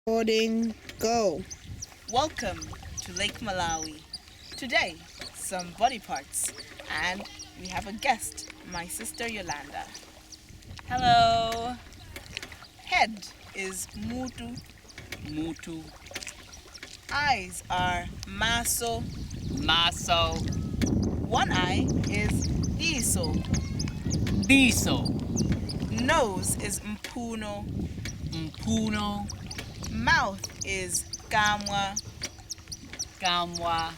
Recording, go. Welcome to Lake Malawi. Today, some body parts, and we have a guest, my sister Yolanda. Hello. Head is mutu. Mutu. Eyes are maso. Maso. One eye is diso. Diso. Nose is mphuno. Mphuno. Mouth is kamwa. Kamwa.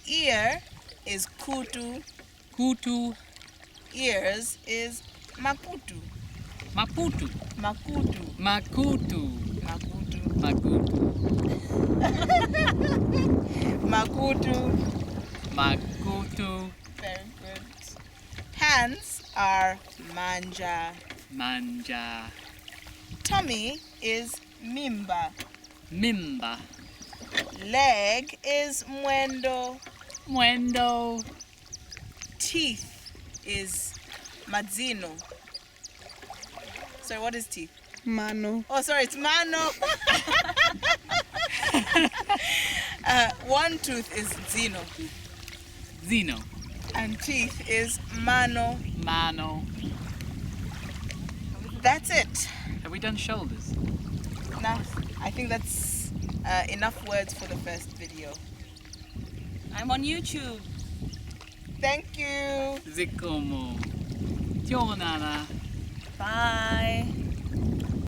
Ear is khutu. Khutu. Ears is makutu. Makutu. Makutu. Makutu. Makutu. Makutu. Makutu. Makutu. Very good. Hands are manja. Manja. Tummy is mimba. Mimba. Leg is mwendo. Mwendo. Teeth is dzino. Sorry, what is teeth? Mano. Oh, sorry, it's mano. One tooth is dzino. Dzino. And teeth is mano. Mano. That's it. Have we done shoulders? Now, I think that's enough words for the first video. I'm on YouTube. Thank you. Zikomo. Tionana. Bye.